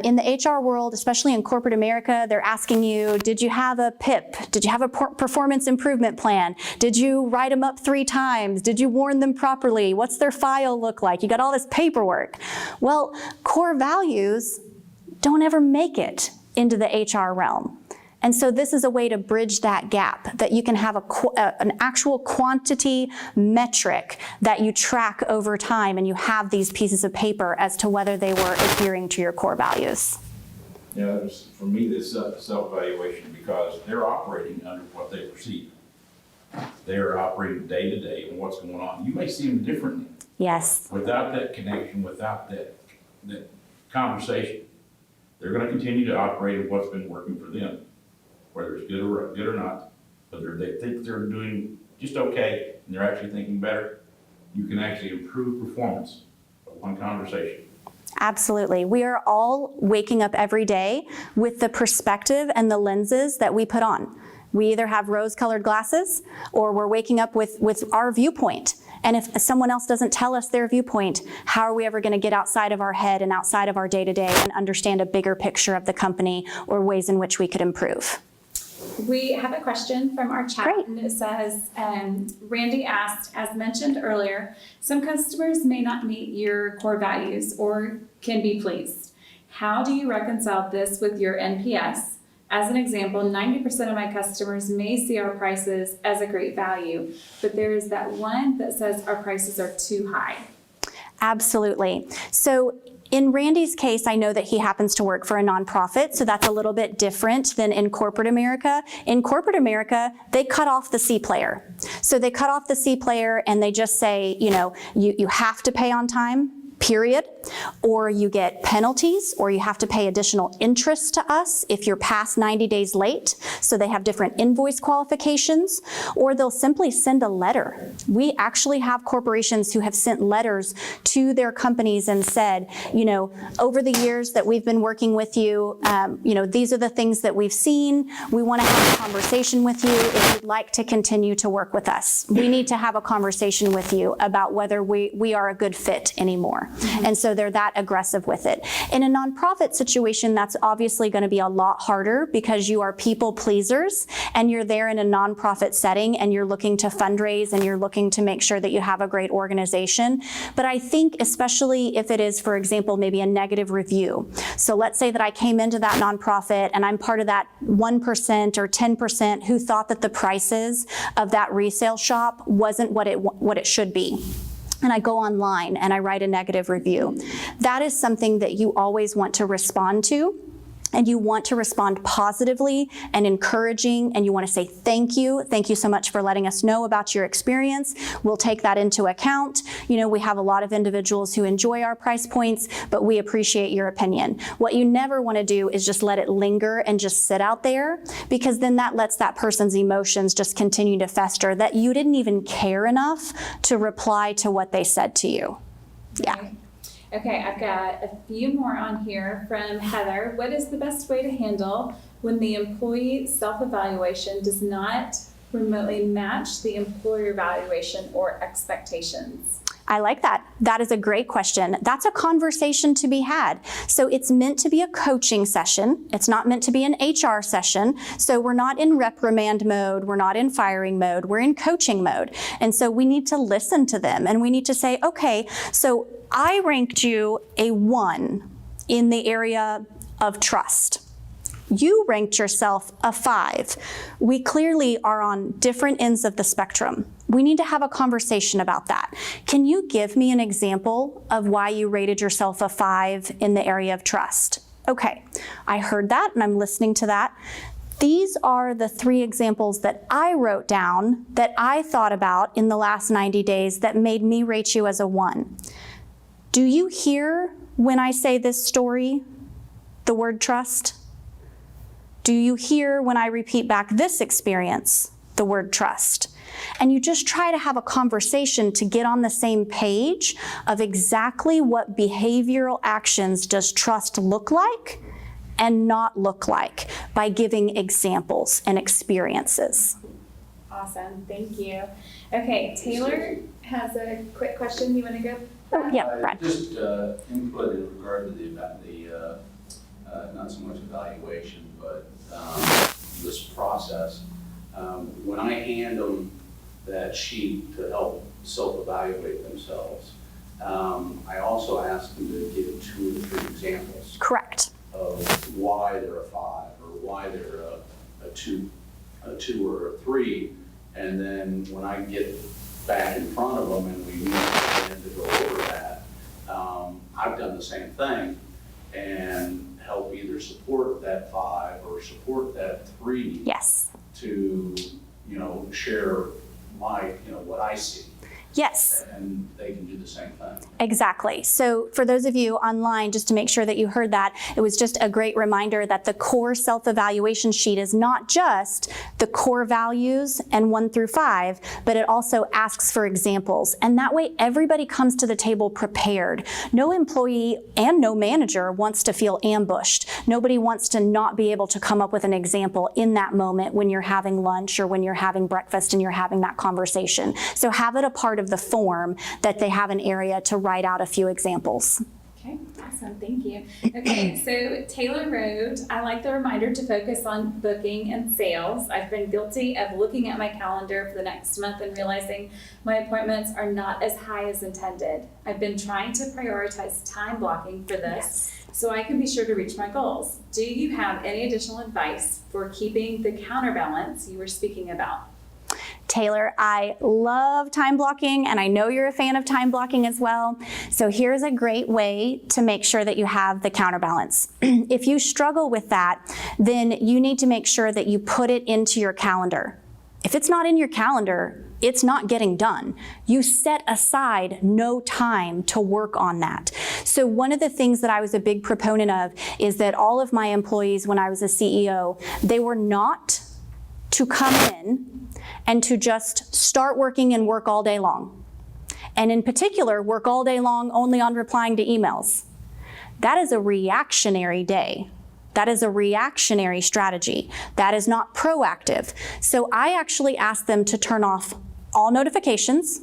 In the HR world, especially in corporate America, they're asking you, did you have a PIP? Did you have a performance improvement plan? Did you write them up 3 times? Did you warn them properly? What's their file look like? You got all this paperwork. Well, core values don't ever make it into the HR realm. And so this is a way to bridge that gap, that you can have an actual quantity metric that you track over time, and you have these pieces of paper as to whether they were adhering to your core values. Yeah, for me, this self-evaluation, because they're operating under what they perceive. They're operating day to day and what's going on. You may see them differently. Yes. Without that connection, without that conversation, they're going to continue to operate in what's been working for them, whether it's good or not. Whether they think they're doing just okay and they're actually thinking better, you can actually improve performance with one conversation. Absolutely. We are all waking up every day with the perspective and the lenses that we put on. We either have rose-colored glasses or we're waking up with our viewpoint. And if someone else doesn't tell us their viewpoint, how are we ever going to get outside of our head and outside of our day-to-day and understand a bigger picture of the company or ways in which we could improve? We have a question from our chat. Great. And it says, Randy asked, as mentioned earlier, some customers may not meet your core values or can be pleased. How do you reconcile this with your NPS? As an example, 90% of my customers may see our prices as a great value, but there is that one that says our prices are too high. Absolutely. So in Randy's case, I know that he happens to work for a nonprofit, so that's a little bit different than in corporate America. In corporate America, they cut off the C player. So they cut off the C player and they just say, you know, you have to pay on time, period, or you get penalties, or you have to pay additional interest to us if you're past 90 days late. So they have different invoice qualifications, or they'll simply send a letter. We actually have corporations who have sent letters to their companies and said, you know, over the years that we've been working with you, you know, these are the things that we've seen. We want to have a conversation with you if you'd like to continue to work with us. We need to have a conversation with you about whether we are a good fit anymore. Mm-hmm. And so they're that aggressive with it. In a nonprofit situation, that's obviously going to be a lot harder because you are people pleasers and you're there in a nonprofit setting and you're looking to fundraise and you're looking to make sure that you have a great organization. But I think especially if it is, for example, maybe a negative review. So let's say that I came into that nonprofit and I'm part of that 1% or 10% who thought that the prices of that resale shop wasn't what it should be. And I go online and I write a negative review. That is something that you always want to respond to and you want to respond positively and encouraging, and you want to say thank you so much for letting us know about your experience. We'll take that into account. You know, we have a lot of individuals who enjoy our price points, but we appreciate your opinion. What you never want to do is just let it linger and just sit out there, because then that lets that person's emotions just continue to fester, that you didn't even care enough to reply to what they said to you. Yeah. Okay, I've got a few more on here from Heather. What is the best way to handle when the employee self-evaluation does not remotely match the employer evaluation or expectations? I like that. That is a great question. That's a conversation to be had. So it's meant to be a coaching session. It's not meant to be an HR session. So we're not in reprimand mode. We're not in firing mode. We're in coaching mode. And so we need to listen to them, and we need to say, okay, so I ranked you a 1 in the area of trust. You ranked yourself a 5. We clearly are on different ends of the spectrum. We need to have a conversation about that. Can you give me an example of why you rated yourself a 5 in the area of trust? Okay, I heard that and I'm listening to that. These are the 3 examples that I wrote down that I thought about in the last 90 days that made me rate you as a 1. Do you hear when I say this story, the word trust? Do you hear when I repeat back this experience, the word trust? And you just try to have a conversation to get on the same page of exactly what behavioral actions does trust look like and not look like by giving examples and experiences. Awesome, thank you. Okay, Taylor has a quick question. You want to go? Oh, yeah, Brad. Just input in regard to the not so much evaluation, but this process. When I hand them that sheet to help self-evaluate themselves, I also ask them to give 2 or 3 examples. Correct. Of why they're a 5 or why they're a 2 or a 3, and then when I get back in front of them and we meet again to go over that, I've done the same thing and help either support that 5 or support that 3. Yes. To, share my, what I see. Yes. And they can do the same thing. Exactly. So for those of you online, just to make sure that you heard that, it was just a great reminder that the core self-evaluation sheet is not just the core values and 1 through 5, but it also asks for examples. And that way everybody comes to the table prepared. No employee and no manager wants to feel ambushed. Nobody wants to not be able to come up with an example in that moment when you're having lunch or when you're having breakfast and you're having that conversation. So have it a part of the form that they have an area to write out a few examples. Okay, awesome, thank you. Okay, so Taylor wrote, I like the reminder to focus on booking and sales. I've been guilty of looking at my calendar for the next month and realizing my appointments are not as high as intended. I've been trying to prioritize time blocking for this so I can be sure to reach my goals. Do you have any additional advice for keeping the counterbalance you were speaking about? Taylor, I love time blocking, and I know you're a fan of time blocking as well. So here's a great way to make sure that you have the counterbalance. If you struggle with that, then you need to make sure that you put it into your calendar. If it's not in your calendar, it's not getting done. You set aside no time to work on that. So one of the things that I was a big proponent of is that all of my employees, when I was a CEO, they were not to come in and to just start working and work all day long. And in particular, work all day long only on replying to emails. That is a reactionary day. That is a reactionary strategy. That is not proactive. So I actually asked them to turn off all notifications.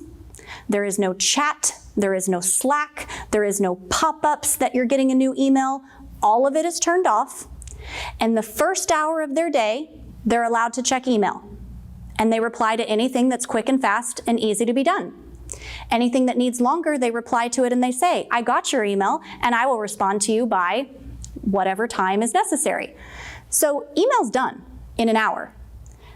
There is no chat, there is no Slack, there is no pop-ups that you're getting a new email. All of it is turned off. And the first hour of their day, they're allowed to check email. And they reply to anything that's quick and fast and easy to be done. Anything that needs longer, they reply to it and they say, I got your email and I will respond to you by whatever time is necessary. So email's done in an hour.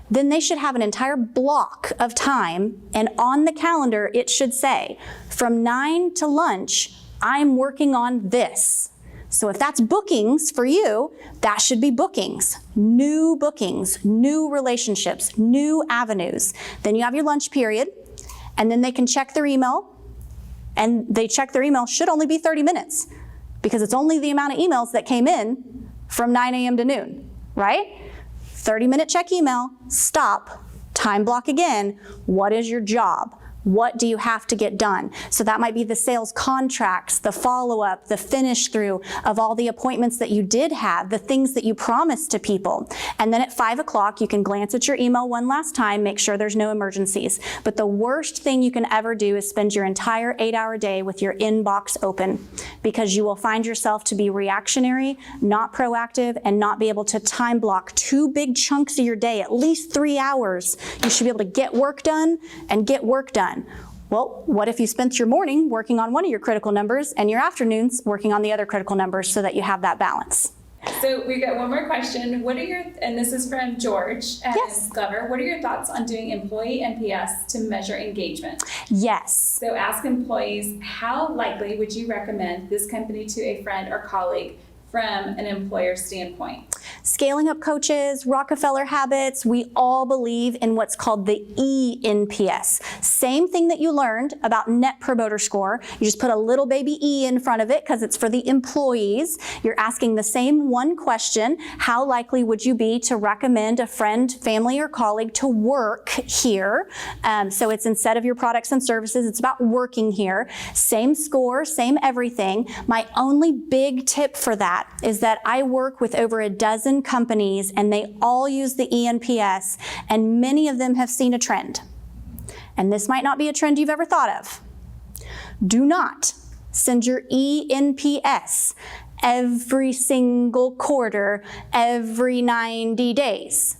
Then they should have an entire block of time, and on the calendar it should say, from 9 to lunch, I'm working on this. So if that's bookings for you, that should be bookings, new relationships, new avenues. Then you have your lunch period, and then they can check their email, and they check their email should only be 30 minutes because it's only the amount of emails that came in from 9 a.m. to noon, right? 30-minute check email, stop, time block again. What is your job? What do you have to get done? So that might be the sales contracts, the follow-up, the finish through of all the appointments that you did have, the things that you promised to people. And then at 5 o'clock, you can glance at your email one last time, make sure there's no emergencies. But the worst thing you can ever do is spend your entire 8-hour day with your inbox open, because you will find yourself to be reactionary, not proactive, and not be able to time block 2 big chunks of your day, at least 3 hours. You should be able to get work done and get work done. Well, what if you spent your morning working on one of your critical numbers and your afternoons working on the other critical numbers so that you have that balance? So we got one more question. What are your, and this is from George and Yes. Glover, what are your thoughts on doing employee NPS to measure engagement? Yes. So ask employees, how likely would you recommend this company to a friend or colleague from an employer standpoint? Scaling up coaches, Rockefeller habits, we all believe in what's called the ENPS. Same thing that you learned about Net Promoter Score. You just put a little baby E in front of it because it's for the employees. You're asking the same one question: how likely would you be to recommend a friend, family, or colleague to work here? So it's instead of your products and services, it's about working here. Same score, same everything. My only big tip for that is that I work with over a dozen companies and they all use the ENPS, and many of them have seen a trend. And this might not be a trend you've ever thought of. Do not send your ENPS every single quarter, every 90 days.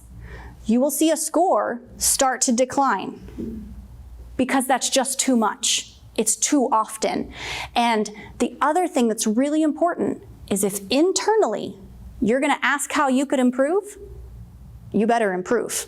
You will see a score start to decline because that's just too much. It's too often. And the other thing that's really important is if internally you're going to ask how you could improve, you better improve.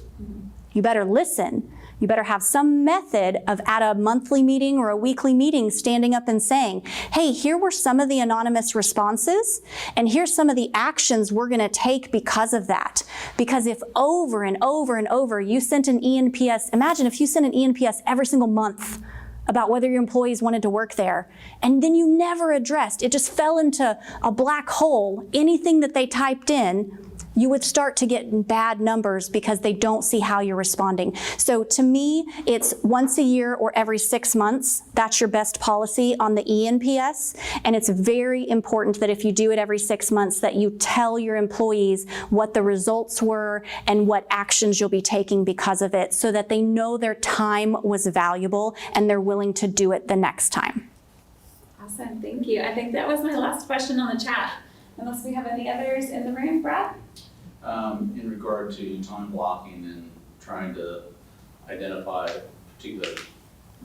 You better listen. You better have some method of at a monthly meeting or a weekly meeting standing up and saying, hey, here were some of the anonymous responses, and here's some of the actions we're going to take because of that. Because if over and over and over you sent an ENPS, imagine if you sent an ENPS every single month about whether your employees wanted to work there, and then you never addressed, it just fell into a black hole, anything that they typed in, you would start to get bad numbers because they don't see how you're responding. So to me, it's once a year or every 6 months. That's your best policy on the ENPS. And it's very important that if you do it every 6 months, that you tell your employees what the results were and what actions you'll be taking because of it, so that they know their time was valuable and they're willing to do it the next time. Awesome, thank you. I think that was my last question on the chat. Unless we have any others in the room, Brad? In regard to time blocking and trying to identify a particular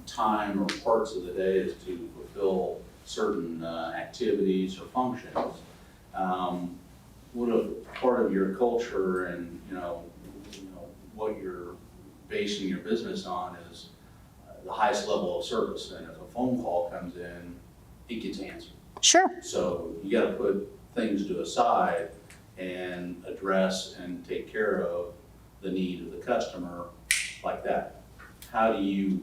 time or parts of the day as to fulfill certain activities or functions, what a part of your culture and what you're basing your business on is the highest level of service. And if a phone call comes in, it gets answered. Sure. So you got to put things to a side and address and take care of the need of the customer like that.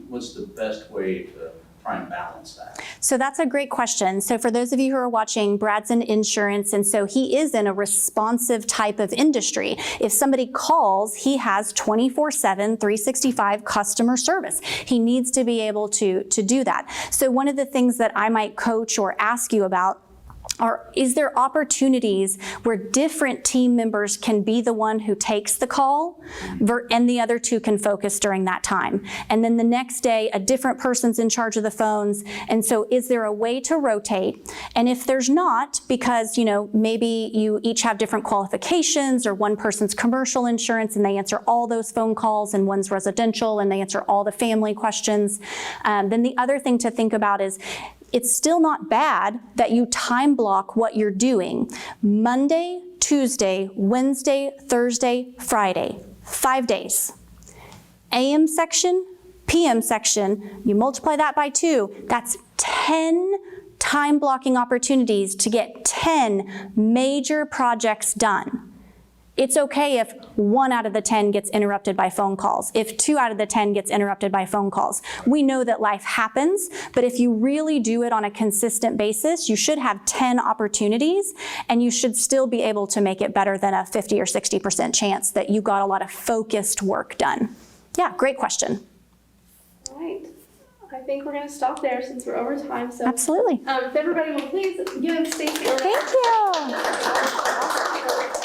What's the best way to try and balance that? So that's a great question. So for those of you who are watching, Brad's in insurance, and so he is in a responsive type of industry. If somebody calls, he has 24/7, 365 customer service. He needs to be able to do that. So one of the things that I might coach or ask you about is there opportunities where different team members can be the one who takes the call and the other two can focus during that time? And then the next day, a different person's in charge of the phones. And so is there a way to rotate? And if there's not, because maybe you each have different qualifications, or one person's commercial insurance and they answer all those phone calls, and one's residential and they answer all the family questions, then the other thing to think about is it's still not bad that you time block what you're doing. Monday, Tuesday, Wednesday, Thursday, Friday, 5 days. AM section, PM section, you multiply that by 2, that's 10 time blocking opportunities to get 10 major projects done. It's okay if 1 out of the 10 gets interrupted by phone calls, if 2 out of the 10 gets interrupted by phone calls. We know that life happens, but if you really do it on a consistent basis, you should have 10 opportunities, and you should still be able to make it better than a 50 or 60% chance that you got a lot of focused work done. Yeah, great question. All right. I think we're going to stop there since we're over time. So, Absolutely. if everybody will please give Stacy a round. Thank you.